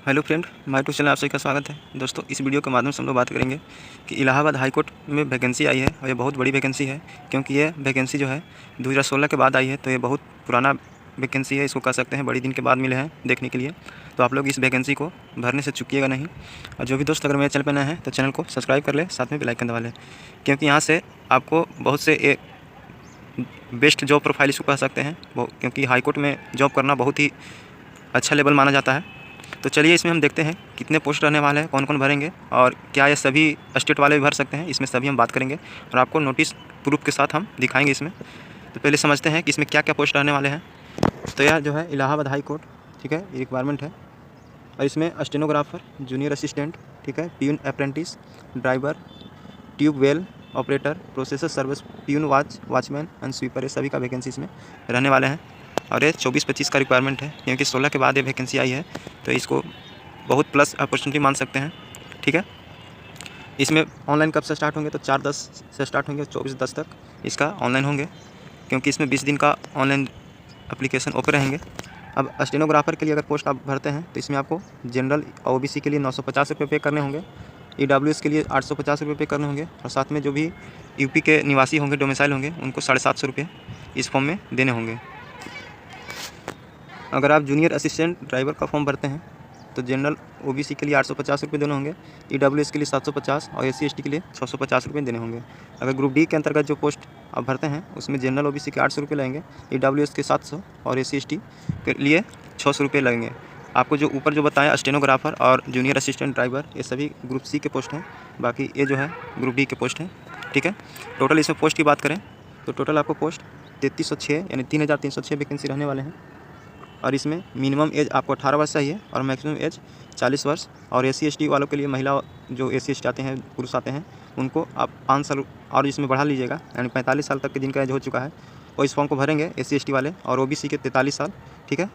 Hello friend, my to channel आप सभी का स्वागत है। दोस्तों, इस वीडियो के माध्यम से हम लोग बात करेंगे कि इलाहाबाद हाई कोर्ट में वैकेंसी आई है और ये बहुत बड़ी वैकेंसी है, क्योंकि ये वैकेंसी जो है 2016 के बाद आई है। तो ये बहुत पुराना वैकेंसी है, इसको कह सकते हैं बड़ी दिन के बाद मिले हैं देखने के लिए। तो आप लोग इस वैकेंसी को भरने से चूकिएगा नहीं। और जो भी दोस्त अगर मेरे चैनल पर नए हैं तो चैनल को सब्सक्राइब कर ले, साथ में बेल आइकन दबा लें, क्योंकि यहाँ से आपको बहुत से एक बेस्ट जॉब प्रोफाइल इसको कह सकते हैं वो, क्योंकि हाई कोर्ट में जॉब करना बहुत ही अच्छा लेवल माना जाता है। तो चलिए इसमें हम देखते हैं कितने पोस्ट रहने वाले हैं, कौन कौन भरेंगे और क्या ये सभी स्टेट वाले भी भर सकते हैं। इसमें सभी हम बात करेंगे और आपको नोटिस प्रूफ के साथ हम दिखाएंगे इसमें। तो पहले समझते हैं कि इसमें क्या क्या पोस्ट रहने वाले हैं। तो यह जो है इलाहाबाद हाई कोर्ट, ठीक है, ये रिक्वायरमेंट है। और इसमें स्टेनोग्राफर, जूनियर असिस्टेंट, ठीक है, peon apprentice, driver, tube well operator, processor service, peon, watchman and sweeper, ये सभी का वैकेंसी इसमें रहने वाले हैं। और ये 24-25 का रिक्वायरमेंट है, क्योंकि 16 के बाद ये वैकेंसी आई है, तो इसको बहुत प्लस अपॉर्चुनिटी मान सकते हैं। ठीक है, इसमें ऑनलाइन कब से स्टार्ट होंगे तो 4/10 से स्टार्ट होंगे, 24/10 तक इसका ऑनलाइन होंगे, क्योंकि इसमें 20 दिन का ऑनलाइन एप्लीकेशन ओपन रहेंगे। अब स्टेनोग्राफर के लिए अगर पोस्ट आप भरते हैं तो इसमें आपको जनरल OBC के लिए 950 रुपये पे करने होंगे, EWS के लिए 850 रुपये पे करने होंगे, और साथ में जो भी यूपी के निवासी होंगे, डोमिसाइल होंगे, उनको 750 रुपये इस फॉर्म में देने होंगे। अगर आप जूनियर असिस्टेंट ड्राइवर का फॉर्म भरते हैं तो जनरल OBC के लिए 850 रुपये देने होंगे, EWS के लिए 750 और SC ST के लिए 650 रुपये देने होंगे। अगर ग्रुप डी के अंतर्गत जो पोस्ट आप भरते हैं उसमें जनरल OBC के 800 रुपये लगेंगे, EWS के 700 और SC ST के लिए 600 रुपये लगेंगे। आपको जो ऊपर जो बताया स्टेनोग्राफर और जूनियर असिस्टेंट ड्राइवर, ये सभी ग्रुप C के पोस्ट हैं, बाकी ये जो है ग्रुप डी के पोस्ट हैं। ठीक है, टोटल इसमें पोस्ट की बात करें तो टोटल आपको पोस्ट 3306 यानी 3306 वैकेंसी रहने वाले हैं। और इसमें मिनिमम एज आपको 18 वर्ष चाहिए और मैक्सिमम एज 40 वर्ष। और SC ST वालों के लिए, महिला जो SC ST आते हैं, पुरुष आते हैं, उनको आप 5 साल और इसमें बढ़ा लीजिएगा, यानी 45 साल तक के जिनका एज हो चुका है वो इस फॉर्म को भरेंगे, SC ST वाले, और OBC के 43 साल। ठीक है,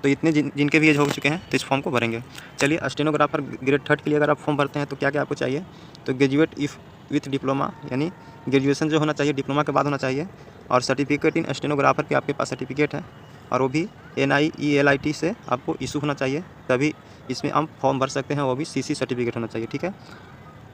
तो इतने जिनके भी एज हो चुके हैं तो इस फॉर्म को भरेंगे। चलिए, स्टेनोग्राफर ग्रेड 3 के लिए अगर आप फॉर्म भरते हैं तो क्या क्या आपको चाहिए, तो ग्रेजुएट इफ़ विथ डिप्लोमा, यानी ग्रेजुएशन जो होना चाहिए डिप्लोमा के बाद होना चाहिए, और सर्टिफिकेट इन स्टेनोग्राफर के आपके पास सर्टिफिकेट है, और वो भी NIELIT से आपको इशू होना चाहिए, तभी इसमें हम फॉर्म भर सकते हैं। वो भी CC सर्टिफिकेट होना चाहिए। ठीक है,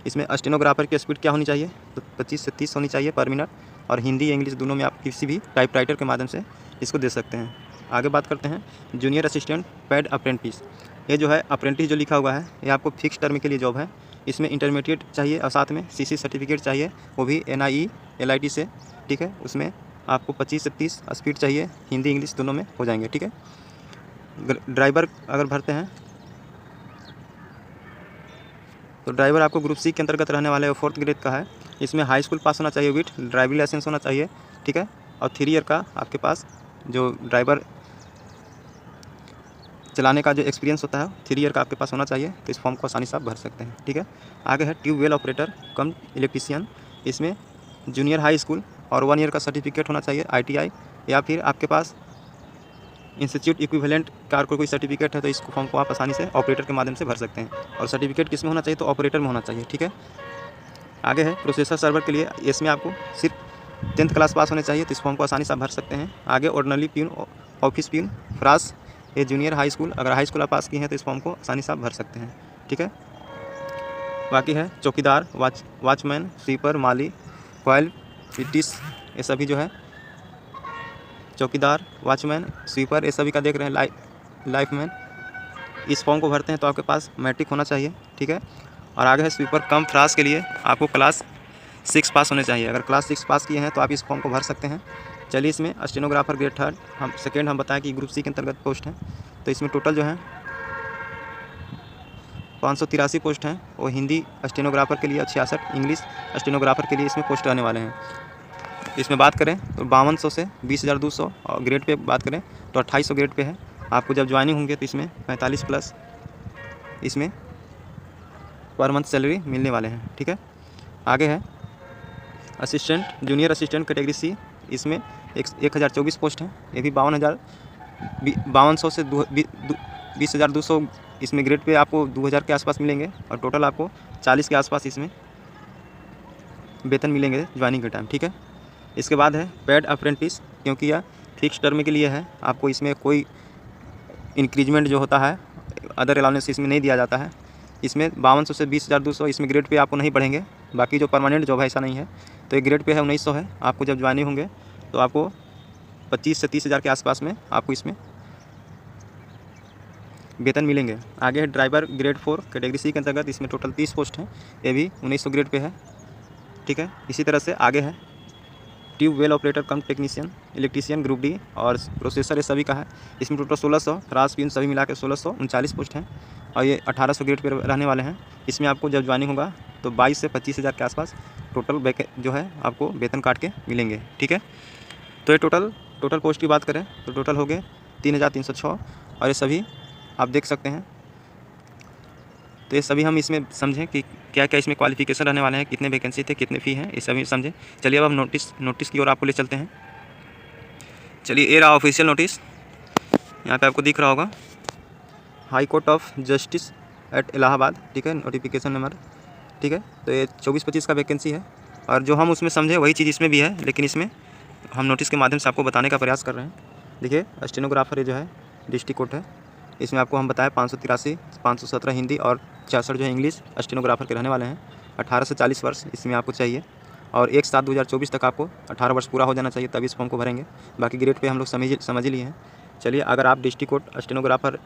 इसमें स्टेनोग्राफर की स्पीड क्या होनी चाहिए तो 25 से 30 होनी चाहिए पर मिनट, और हिंदी इंग्लिश दोनों में आप किसी भी टाइपराइटर के माध्यम से इसको दे सकते हैं। आगे बात करते हैं जूनियर असिस्टेंट पैड अप्रेंटिस। ये जो है अप्रेंटिस जो लिखा हुआ है, ये आपको फिक्स टर्म के लिए जॉब है। इसमें इंटरमीडिएट चाहिए और साथ में CC सर्टिफिकेट चाहिए, वो भी NIELIT से। ठीक है, उसमें आपको 25 से 30 स्पीड चाहिए, हिंदी इंग्लिश दोनों में हो जाएंगे। ठीक है, ड्राइवर अगर भरते हैं तो ड्राइवर आपको ग्रुप C के अंतर्गत रहने वाले 4th ग्रेड का है। इसमें हाई स्कूल पास होना चाहिए विथ ड्राइविंग लाइसेंस होना चाहिए। ठीक है, और 3 ईयर का आपके पास जो ड्राइवर चलाने का जो एक्सपीरियंस होता है 3 ईयर का आपके पास होना चाहिए। तो इस फॉर्म को आसानी से आप भर सकते हैं। ठीक है, आगे है ट्यूब वेल ऑपरेटर कम इलेक्ट्रीशियन। इसमें जूनियर हाई स्कूल और 1 ईयर का सर्टिफिकेट होना चाहिए, ITI, या फिर आपके पास इंस्टीट्यूट इक्विवेलेंट का कोई सर्टिफिकेट है, तो इस फॉर्म को आप आसानी से ऑपरेटर के माध्यम से भर सकते हैं। और सर्टिफिकेट किस में होना चाहिए तो ऑपरेटर में होना चाहिए। ठीक है, आगे है प्रोसेसर सर्वर के लिए, इसमें आपको सिर्फ 10th क्लास पास होने चाहिए, तो इस फॉर्म को आसानी से आप भर सकते हैं। आगे ordinary peon, office peon, France, ये जूनियर हाई स्कूल, अगर हाई स्कूल आप पास किए हैं तो इस फॉर्म को आसानी से आप भर सकते हैं। ठीक है, बाकी है चौकीदार, वॉचमैन, स्वीपर, माली, कॉयल फिटिस, ये सभी जो है चौकीदार, वॉचमैन, स्वीपर, ये सभी का देख रहे हैं लाइफमैन। इस फॉर्म को भरते हैं तो आपके पास मैट्रिक होना चाहिए। ठीक है, और आगे है स्वीपर कम फ्रास के लिए आपको क्लास 6 पास होने चाहिए। अगर क्लास 6 पास किए हैं तो आप इस फॉर्म को भर सकते हैं। चलिए, इसमें स्टेनोग्राफर ग्रेड 3 हम सेकेंड हम बताएं कि ग्रुप C के अंतर्गत पोस्ट हैं। तो इसमें टोटल जो है 583 पोस्ट हैं, और हिंदी स्टेनोग्राफर के लिए 66, इंग्लिश स्टेनोग्राफर के लिए इसमें पोस्ट आने वाले हैं। इसमें बात करें तो 5200 से 20,200, और ग्रेड पे बात करें तो 2800 ग्रेड पे है। आपको जब ज्वाइनिंग होंगे तो इसमें 45 प्लस इसमें पर मंथ सैलरी मिलने वाले हैं। ठीक है, आगे है assistant, junior assistant category C, इसमें 1024 पोस्ट हैं। ये भी 5200 से 20,200 इसमें ग्रेड पे आपको 2000 के आसपास मिलेंगे, और टोटल आपको 40 के आसपास इसमें वेतन मिलेंगे ज्वाइनिंग के टाइम। ठीक है, इसके बाद है पैड अप्रेंटिस, क्योंकि यह फिक्स टर्म के लिए है, आपको इसमें कोई इंक्रीजमेंट जो होता है अदर अलाउंस इसमें नहीं दिया जाता है। इसमें 5200 से 20,200 इसमें ग्रेड पे आपको नहीं बढ़ेंगे। बाकी जो परमानेंट जॉब है ऐसा नहीं है। तो ये ग्रेड पे है 1900 है। आपको जब ज्वाइनिंग होंगे तो आपको 25 से 30 हज़ार के आसपास में आपको इसमें वेतन मिलेंगे। आगे है ड्राइवर ग्रेड 4 कैटेगरी सी के अंतर्गत, इसमें टोटल 30 पोस्ट हैं। ये भी 1900 ग्रेड पे है, ठीक है। इसी तरह से आगे है tubewell operator cum technician, electrician group D और प्रोसेसर, ये सभी का है। इसमें टोटल 1600 फ्रास पिन सभी मिला के 1639 पोस्ट हैं और ये 1800 ग्रेड पे रहने वाले हैं। इसमें आपको जब ज्वाइनिंग होगा तो 22 से 25 हज़ार के आसपास टोटल जो है आपको वेतन काट के मिलेंगे, ठीक है। तो ये टोटल पोस्ट की बात करें तो टोटल हो गए 3306 और ये सभी आप देख सकते हैं। तो ये सभी हम इसमें समझें कि क्या क्या इसमें क्वालिफिकेशन रहने वाले हैं, कितने वैकेंसी थे, कितने फ़ी हैं, ये सभी समझें। चलिए अब हम नोटिस की ओर आपको ले चलते हैं। चलिए ये रहा ऑफिशियल नोटिस, यहाँ पे आपको दिख रहा होगा high court of justice eight Allahabad, ठीक है, नोटिफिकेशन नंबर, ठीक है। तो ये 24-25 का वैकेंसी है और जो हम उसमें समझे वही चीज़ इसमें भी है, लेकिन इसमें हम नोटिस के माध्यम से आपको बताने का प्रयास कर रहे हैं। देखिए स्टेनोग्राफर ये जो है डिस्ट्रिक्ट कोर्ट है, इसमें आपको हम बताएं 583, 517 हिंदी और 66 जो है इंग्लिश स्टेनोग्राफर के रहने वाले हैं। 18 से 40 वर्ष इसमें आपको चाहिए और 1/7/2024 तक आपको 18 वर्ष पूरा हो जाना चाहिए, तभी इस फॉर्म को भरेंगे। बाकी ग्रेड पे हम लोग समझ ही लिए हैं। चलिए अगर आप डिस्ट्रिक्ट कोर्ट स्टेनोग्राफर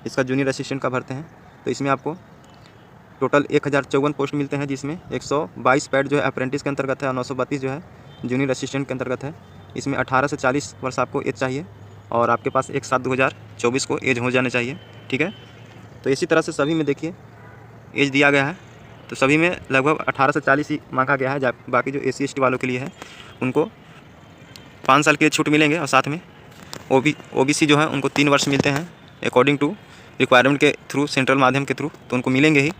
इसका जूनियर असिस्टेंट का भरते हैं तो इसमें आपको टोटल 1054 पोस्ट मिलते हैं, जिसमें 122 पैड जो है अप्रेंटिस के अंतर्गत है और 932 जो है जूनियर असिस्टेंट के अंतर्गत है। इसमें 18 से 40 वर्ष आपको एज चाहिए और आपके पास 1/7/2024 को एज हो जाना चाहिए, ठीक है। तो इसी तरह से सभी में देखिए एज दिया गया है, तो सभी में लगभग 18 से 40 ही मांगा गया है। बाकी जो SC ST वालों के लिए है उनको 5 साल के छूट मिलेंगे और साथ में OBC जो है उनको 3 वर्ष मिलते हैं अकॉर्डिंग टू रिक्वायरमेंट के थ्रू, सेंट्रल माध्यम के थ्रू, तो उनको मिलेंगे ही।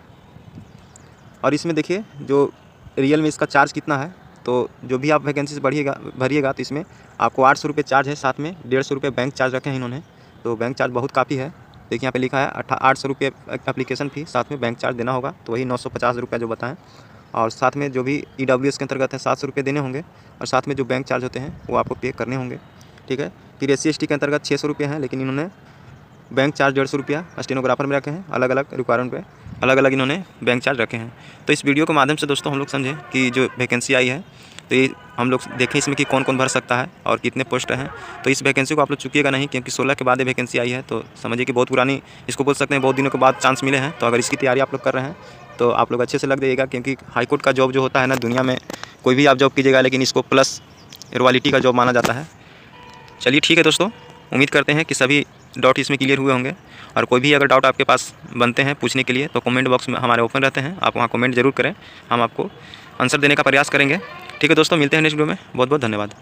और इसमें देखिए जो रियल में इसका चार्ज कितना है, तो जो भी आप वैकेंसी से भरिएगा तो इसमें आपको 800 रुपये चार्ज है, साथ में 150 रुपये बैंक चार्ज रखे हैं इन्होंने। तो बैंक चार्ज बहुत काफ़ी है, देखिए यहाँ पे लिखा है 800 रुपये एप्लीकेशन फ़ी, साथ में बैंक चार्ज देना होगा, तो वही 950 रुपये जो बताएं। और साथ में जो भी EWS के अंतर्गत है 700 रुपये देने होंगे और साथ में जो बैंक चार्ज होते हैं वो आपको पे करने होंगे, ठीक है। फिर SC ST के अंतर्गत 600 रुपये हैं, लेकिन इन्होंने बैंक चार्ज 150 रुपया स्टेनोग्राफर में रखे हैं। अलग अलग रिक्वायरमेंट पे अलग अलग इन्होंने बैंक चार्ज रखे हैं। तो इस वीडियो के माध्यम से दोस्तों हम लोग समझें कि जो वैकेंसी आई है तो ये हम लोग देखें इसमें कि कौन कौन भर सकता है और कितने पोस्ट हैं। तो इस वैकेंसी को आप लोग चुकिएगा नहीं, क्योंकि 16 के बाद ये वैकेंसी आई है, तो समझिए कि बहुत पुरानी इसको बोल सकते हैं, बहुत दिनों के बाद चांस मिले हैं। तो अगर इसकी तैयारी आप लोग कर रहे हैं तो आप लोग अच्छे से लग जाइएगा, क्योंकि हाईकोर्ट का जॉब जो होता है ना, दुनिया में कोई भी आप जॉब कीजिएगा लेकिन इसको प्लस रॉयल्टी का जॉब माना जाता है। चलिए ठीक है दोस्तों, उम्मीद करते हैं कि सभी डाउट इसमें क्लियर हुए होंगे और कोई भी अगर डाउट आपके पास बनते हैं पूछने के लिए तो कमेंट बॉक्स में हमारे ओपन रहते हैं, आप वहाँ कमेंट जरूर करें, हम आपको आंसर देने का प्रयास करेंगे। ठीक है दोस्तों, मिलते हैं नेक्स्ट वीडियो में। बहुत बहुत धन्यवाद।